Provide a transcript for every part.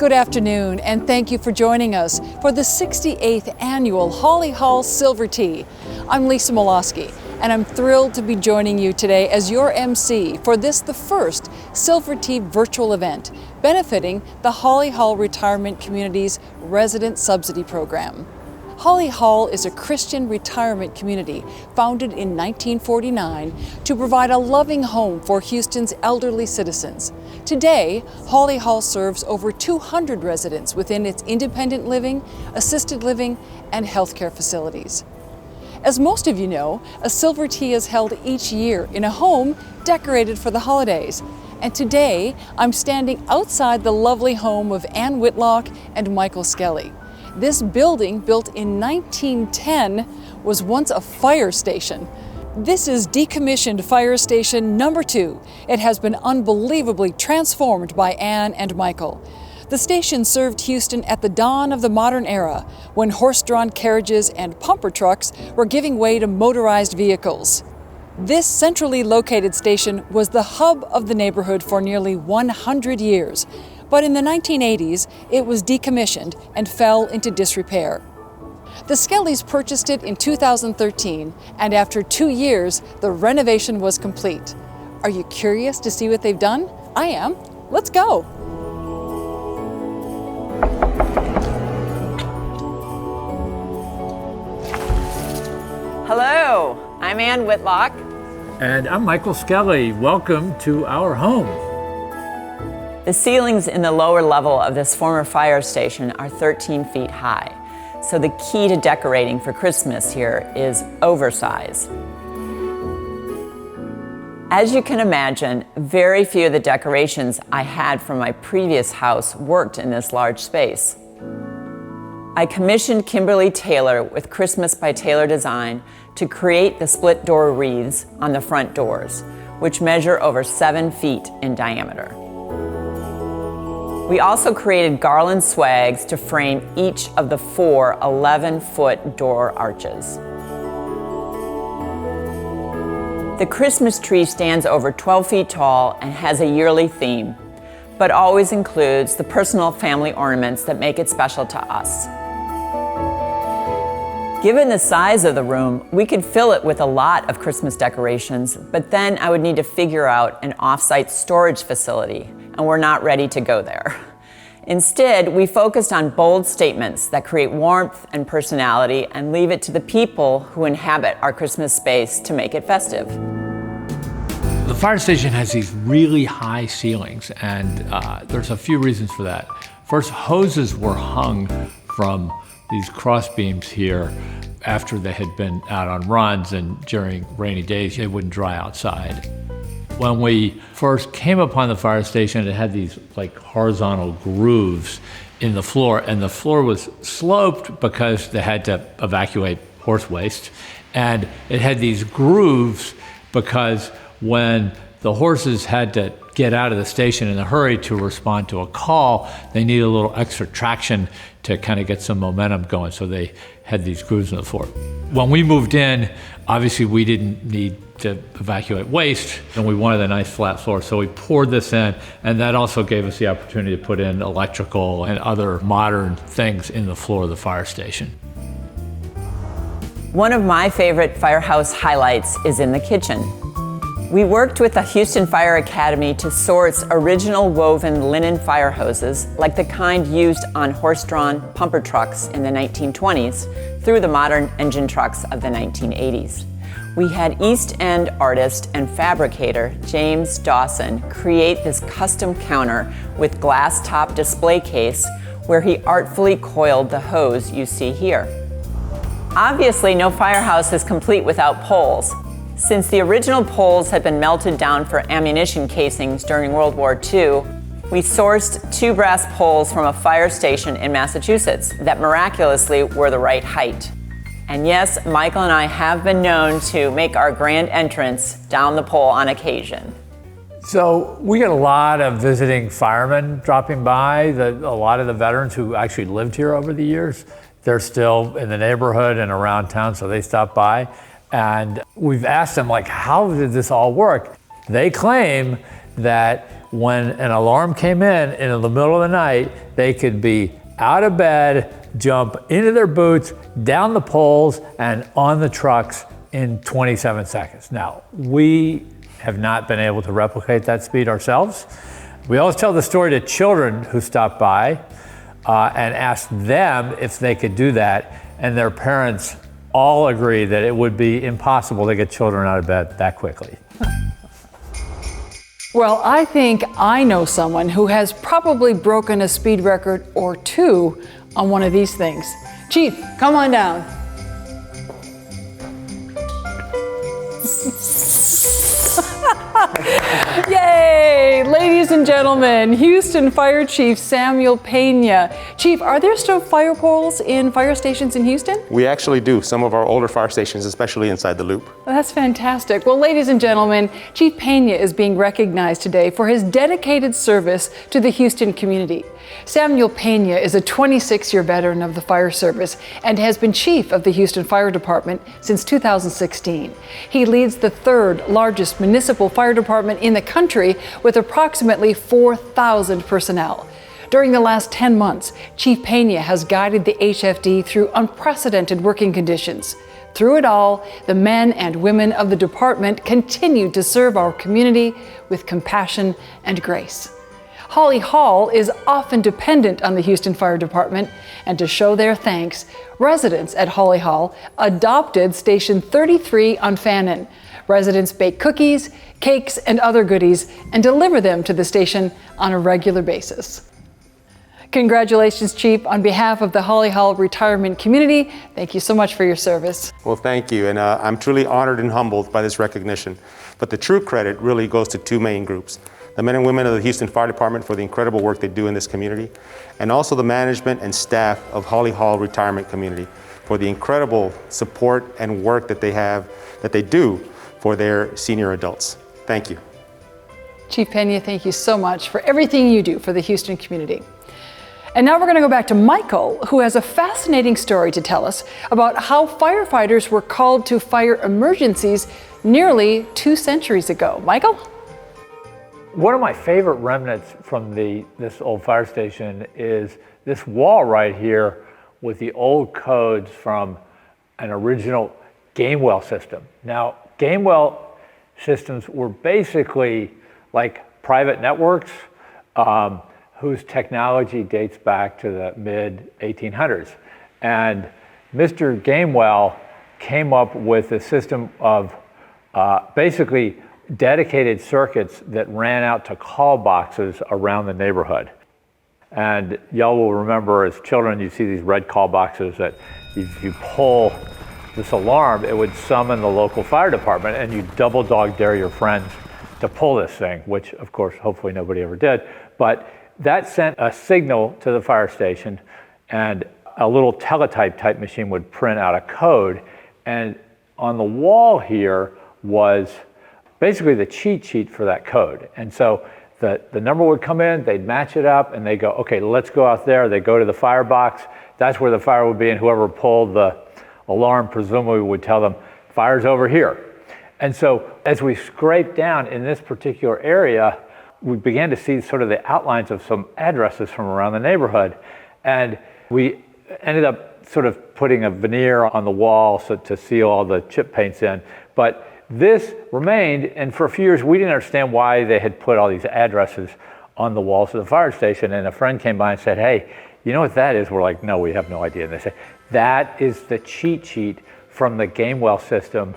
Good afternoon, and thank you for joining us for the 68th Annual Holly Hall Silver Tea. I'm Lisa Molosky, and I'm thrilled to be joining you today as your MC for the first Silver Tea virtual event, benefiting the Holly Hall Retirement Community's Resident Subsidy Program. Holly Hall is a Christian retirement community founded in 1949 to provide a loving home for Houston's elderly citizens. Today, Holly Hall serves over 200 residents within its independent living, assisted living, and healthcare facilities. As most of you know, a Silver Tea is held each year in a home decorated for the holidays. And today, I'm standing outside the lovely home of Ann Whitlock and Michael Skelly. This building, built in 1910, was once a fire station. This is decommissioned fire station number 2. It has been unbelievably transformed by Ann and Michael. The station served Houston at the dawn of the modern era, when horse-drawn carriages and pumper trucks were giving way to motorized vehicles. This centrally located station was the hub of the neighborhood for nearly 100 years. But in the 1980s, it was decommissioned and fell into disrepair. The Skellys purchased it in 2013, and after 2 years, the renovation was complete. Are you curious to see what they've done? I am. Let's go. Hello, I'm Ann Whitlock. And I'm Michael Skelly. Welcome to our home. The ceilings in the lower level of this former fire station are 13 feet high. So the key to decorating for Christmas here is oversize. As you can imagine, very few of the decorations I had from my previous house worked in this large space. I commissioned Kimberly Taylor with Christmas by Taylor Design to create the split door wreaths on the front doors, which measure over 7 feet in diameter. We also created garland swags to frame each of the 4 11-foot door arches. The Christmas tree stands over 12 feet tall and has a yearly theme, but always includes the personal family ornaments that make it special to us. Given the size of the room, we could fill it with a lot of Christmas decorations, but then I would need to figure out an off-site storage facility, and we're not ready to go there. Instead, we focused on bold statements that create warmth and personality and leave it to the people who inhabit our Christmas space to make it festive. The fire station has these really high ceilings, and there's a few reasons for that. First, hoses were hung from these cross beams here after they had been out on runs, and during rainy days, they wouldn't dry outside. When we first came upon the fire station, it had these like horizontal grooves in the floor, and the floor was sloped because they had to evacuate horse waste. And it had these grooves because when the horses had to get out of the station in a hurry to respond to a call, they needed a little extra traction to kind of get some momentum going, so they had these grooves in the floor. When we moved in, obviously we didn't need to evacuate waste, and we wanted a nice flat floor, so we poured this in, and that also gave us the opportunity to put in electrical and other modern things in the floor of the fire station. One of my favorite firehouse highlights is in the kitchen. We worked with the Houston Fire Academy to source original woven linen fire hoses, like the kind used on horse-drawn pumper trucks in the 1920s, through the modern engine trucks of the 1980s. We had East End artist and fabricator James Dawson create this custom counter with glass top display case where he artfully coiled the hose you see here. Obviously, no firehouse is complete without poles. Since the original poles had been melted down for ammunition casings during World War II, we sourced 2 brass poles from a fire station in Massachusetts that miraculously were the right height. And yes, Michael and I have been known to make our grand entrance down the pole on occasion. So we get a lot of visiting firemen dropping by, a lot of the veterans who actually lived here over the years. They're still in the neighborhood and around town, so they stop by. And we've asked them, like, how did this all work? They claim that when an alarm came in the middle of the night, they could be out of bed, jump into their boots, down the poles, and on the trucks in 27 seconds. Now, we have not been able to replicate that speed ourselves. We always tell the story to children who stop by and ask them if they could do that, and their parents all agree that it would be impossible to get children out of bed that quickly. Well, I think I know someone who has probably broken a speed record or two on one of these things. Chief, come on down. Yay! Ladies and gentlemen, Houston Fire Chief Samuel Pena. Chief, are there still fire poles in fire stations in Houston? We actually do. Some of our older fire stations, especially inside the loop. Well, that's fantastic. Well, ladies and gentlemen, Chief Pena is being recognized today for his dedicated service to the Houston community. Samuel Pena is a 26-year veteran of the fire service and has been chief of the Houston Fire Department since 2016. He leads the third largest municipal fire department in the country with approximately 4,000 personnel. During the last 10 months, Chief Pena has guided the HFD through unprecedented working conditions. Through it all, the men and women of the department continue to serve our community with compassion and grace. Holly Hall is often dependent on the Houston Fire Department, and to show their thanks, residents at Holly Hall adopted Station 33 on Fannin. Residents bake cookies, cakes, and other goodies and deliver them to the station on a regular basis. Congratulations, Chief. On behalf of the Holly Hall retirement community, thank you so much for your service. Well, thank you, and I'm truly honored and humbled by this recognition. But the true credit really goes to two main groups: the men and women of the Houston Fire Department for the incredible work they do in this community, and also the management and staff of Holly Hall Retirement Community for the incredible support and work that they do for their senior adults. Thank you. Chief Pena, thank you so much for everything you do for the Houston community. And now we're going to go back to Michael, who has a fascinating story to tell us about how firefighters were called to fire emergencies nearly 2 centuries ago. Michael? One of my favorite remnants from this old fire station is this wall right here with the old codes from an original Gamewell system. Now, Gamewell systems were basically like private networks whose technology dates back to the mid-1800s. And Mr. Gamewell came up with a system of basically dedicated circuits that ran out to call boxes around the neighborhood. And y'all will remember as children, you see these red call boxes that if you pull this alarm, it would summon the local fire department, and you double dog dare your friends to pull this thing, which of course, hopefully nobody ever did. But that sent a signal to the fire station, and a little teletype type machine would print out a code. And on the wall here was basically the cheat sheet for that code. And so the number would come in, they'd match it up, and they go, okay, let's go out there. They go to the firebox. That's where the fire would be, and whoever pulled the alarm presumably would tell them, fire's over here. And so as we scraped down in this particular area, we began to see sort of the outlines of some addresses from around the neighborhood. And we ended up sort of putting a veneer on the wall to seal all the chip paints in. But this remained, and for a few years we didn't understand why they had put all these addresses on the walls of the fire station. And a friend came by and said, hey, you know what that is? We're like, no, we have no idea. And they said, that is the cheat sheet from the Gamewell system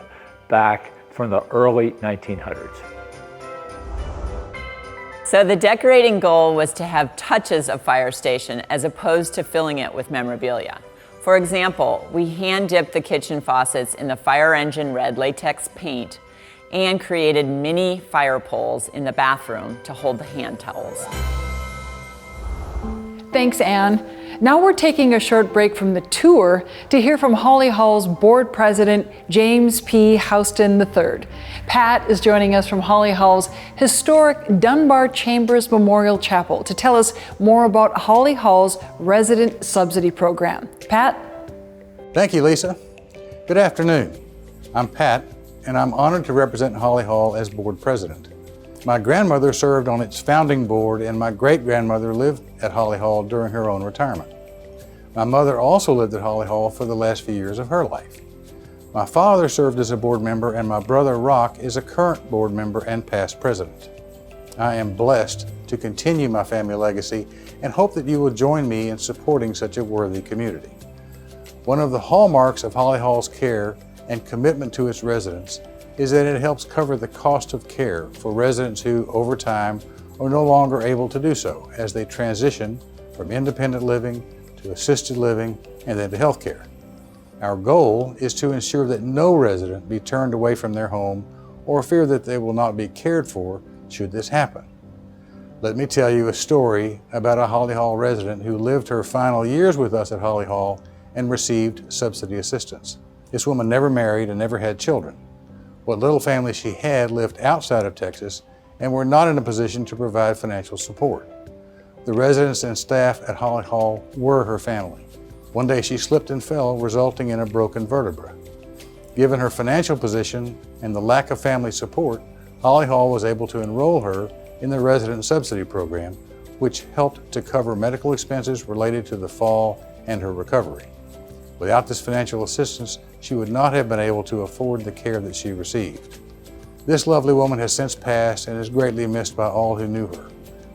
back from the early 1900s. So the decorating goal was to have touches of fire station as opposed to filling it with memorabilia. For example, we hand-dipped the kitchen faucets in the fire engine red latex paint and created mini fire poles in the bathroom to hold the hand towels. Thanks, Anne. Now we're taking a short break from the tour to hear from Holly Hall's board president, James P. Houston III. Pat is joining us from Holly Hall's historic Dunbar Chambers Memorial Chapel to tell us more about Holly Hall's resident subsidy program. Pat? Thank you, Lisa. Good afternoon. I'm Pat, and I'm honored to represent Holly Hall as board president. My grandmother served on its founding board, and my great-grandmother lived at Holly Hall during her own retirement. My mother also lived at Holly Hall for the last few years of her life. My father served as a board member, and my brother Rock is a current board member and past president. I am blessed to continue my family legacy and hope that you will join me in supporting such a worthy community. One of the hallmarks of Holly Hall's care and commitment to its residents is that it helps cover the cost of care for residents who, over time, are no longer able to do so as they transition from independent living to assisted living and then to health care. Our goal is to ensure that no resident be turned away from their home or fear that they will not be cared for should this happen. Let me tell you a story about a Holly Hall resident who lived her final years with us at Holly Hall and received subsidy assistance. This woman never married and never had children. What little family she had lived outside of Texas and were not in a position to provide financial support. The residents and staff at Holly Hall were her family. One day she slipped and fell, resulting in a broken vertebra. Given her financial position and the lack of family support, Holly Hall was able to enroll her in the resident subsidy program, which helped to cover medical expenses related to the fall and her recovery. Without this financial assistance, she would not have been able to afford the care that she received. This lovely woman has since passed and is greatly missed by all who knew her.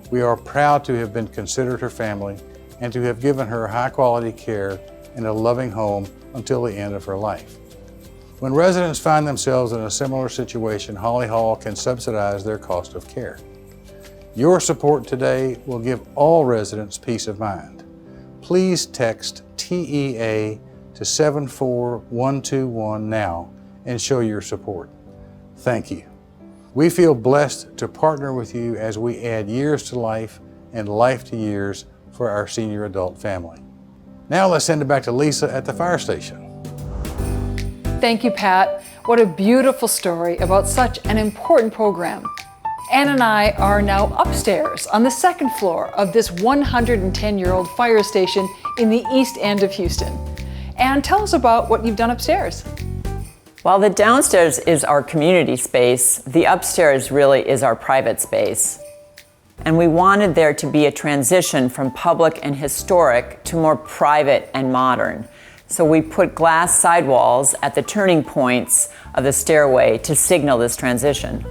We are proud to have been considered her family and to have given her high-quality care in a loving home until the end of her life. When residents find themselves in a similar situation, Holly Hall can subsidize their cost of care. Your support today will give all residents peace of mind. Please text TEA to 74121 now and show your support. Thank you. We feel blessed to partner with you as we add years to life and life to years for our senior adult family. Now let's send it back to Lisa at the fire station. Thank you, Pat. What a beautiful story about such an important program. Ann and I are now upstairs on the second floor of this 110-year-old fire station in the East End of Houston. Ann, tell us about what you've done upstairs. While the downstairs is our community space, the upstairs really is our private space. And we wanted there to be a transition from public and historic to more private and modern. So we put glass sidewalls at the turning points of the stairway to signal this transition.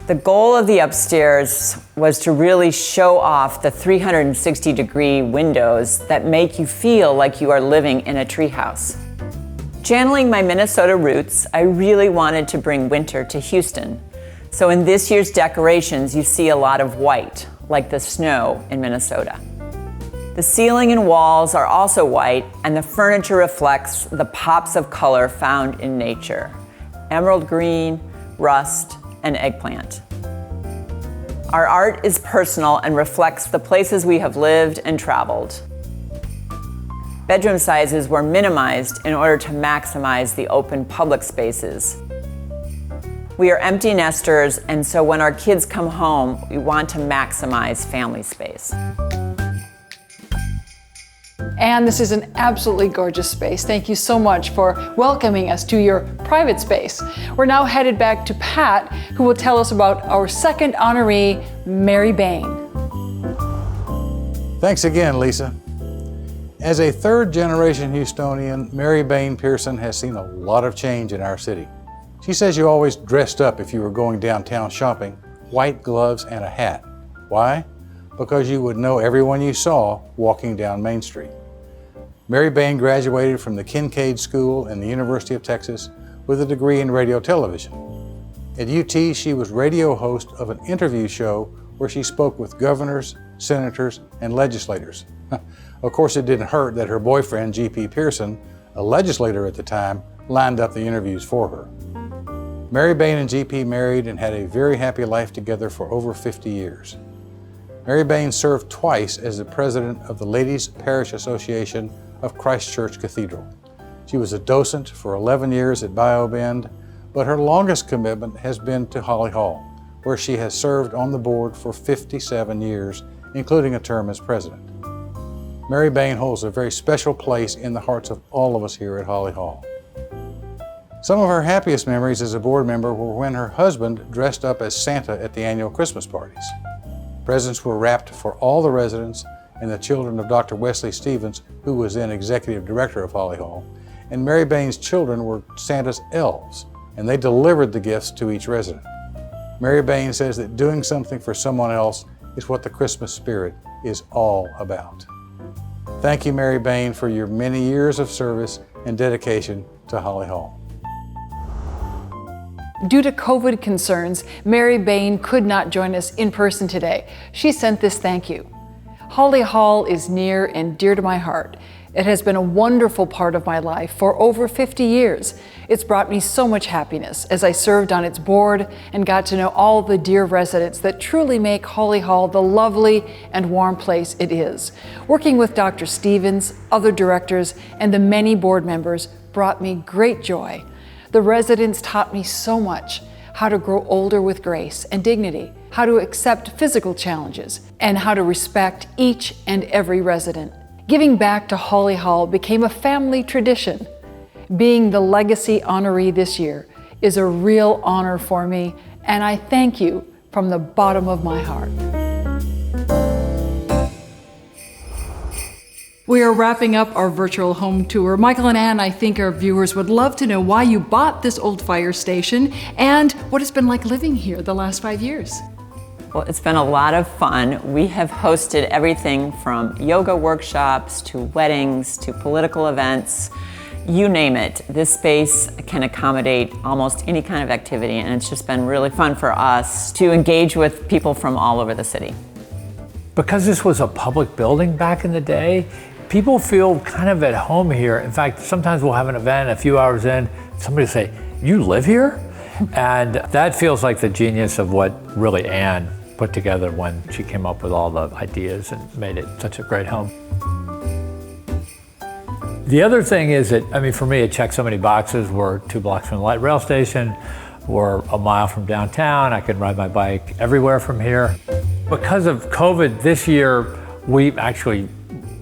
The goal of the upstairs was to really show off the 360-degree windows that make you feel like you are living in a treehouse. Channeling my Minnesota roots, I really wanted to bring winter to Houston. So in this year's decorations, you see a lot of white, like the snow in Minnesota. The ceiling and walls are also white, and the furniture reflects the pops of color found in nature: emerald green, rust, and eggplant. Our art is personal and reflects the places we have lived and traveled. Bedroom sizes were minimized in order to maximize the open public spaces. We are empty nesters, and so when our kids come home, we want to maximize family space. Ann, this is an absolutely gorgeous space. Thank you so much for welcoming us to your private space. We're now headed back to Pat, who will tell us about our second honoree, Mary Bain. Thanks again, Lisa. As a third-generation Houstonian, Mary Bain Pearson has seen a lot of change in our city. She says you always dressed up if you were going downtown shopping, white gloves and a hat. Why? Because you would know everyone you saw walking down Main Street. Mary Bain graduated from the Kincaid School and the University of Texas with a degree in radio television. At UT, she was radio host of an interview show where she spoke with governors, senators, and legislators. Of course, it didn't hurt that her boyfriend, G.P. Pearson, a legislator at the time, lined up the interviews for her. Mary Bain and G.P. married and had a very happy life together for over 50 years. Mary Bain served twice as the president of the Ladies Parish Association of Christ Church Cathedral. She was a docent for 11 years at Bio Bend, but her longest commitment has been to Holly Hall, where she has served on the board for 57 years, including a term as president. Mary Bain holds a very special place in the hearts of all of us here at Holly Hall. Some of her happiest memories as a board member were when her husband dressed up as Santa at the annual Christmas parties. Presents were wrapped for all the residents and the children of Dr. Wesley Stevens, who was then executive director of Holly Hall, and Mary Bain's children were Santa's elves, and they delivered the gifts to each resident. Mary Bain says that doing something for someone else is what the Christmas spirit is all about. Thank you, Mary Bain, for your many years of service and dedication to Holly Hall. Due to COVID concerns, Mary Bain could not join us in person today. She sent this thank you. Holly Hall is near and dear to my heart. It has been a wonderful part of my life for over 50 years. It's brought me so much happiness as I served on its board and got to know all the dear residents that truly make Holly Hall the lovely and warm place it is. Working with Dr. Stevens, other directors, and the many board members brought me great joy. The residents taught me so much: how to grow older with grace and dignity, how to accept physical challenges, and how to respect each and every resident. Giving back to Holly Hall became a family tradition. Being the legacy honoree this year is a real honor for me, and I thank you from the bottom of my heart. We are wrapping up our virtual home tour. Michael and Ann, I think our viewers would love to know why you bought this old fire station and what it's been like living here the last 5 years. Well, it's been a lot of fun. We have hosted everything from yoga workshops to weddings to political events. You name it. This space can accommodate almost any kind of activity, and it's just been really fun for us to engage with people from all over the city. Because this was a public building back in the day, people feel kind of at home here. In fact, sometimes we'll have an event, a few hours in, somebody will say, "You live here?" And that feels like the genius of what really Ann put together when she came up with all the ideas and made it such a great home. The other thing is that, I mean, for me, it checks so many boxes. We're 2 blocks from the light rail station. We're a mile from downtown. I can ride my bike everywhere from here. Because of COVID this year, we actually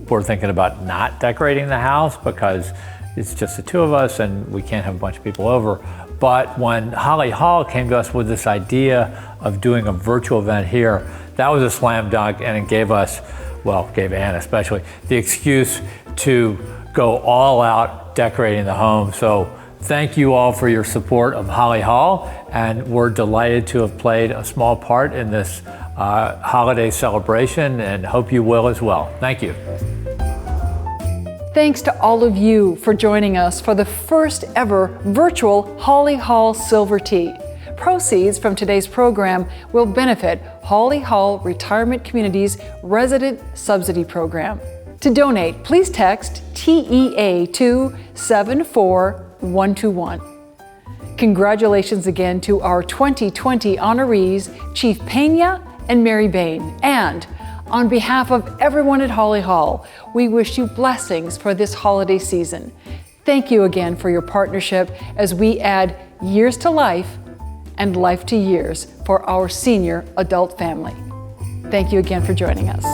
were thinking about not decorating the house because it's just the 2 of us and we can't have a bunch of people over. But when Holly Hall came to us with this idea of doing a virtual event here, that was a slam dunk, and it gave us, well, gave Ann especially, the excuse to go all out decorating the home. So thank you all for your support of Holly Hall, and we're delighted to have played a small part in this holiday celebration, and hope you will as well. Thank you. Thanks to all of you for joining us for the first ever virtual Holly Hall Silver Tea. Proceeds from today's program will benefit Holly Hall Retirement Community's Resident Subsidy Program. To donate, please text TEA to 74121. Congratulations again to our 2020 honorees, Chief Pena and Mary Bain. And on behalf of everyone at Holly Hall, we wish you blessings for this holiday season. Thank you again for your partnership as we add years to life and life to years for our senior adult family. Thank you again for joining us.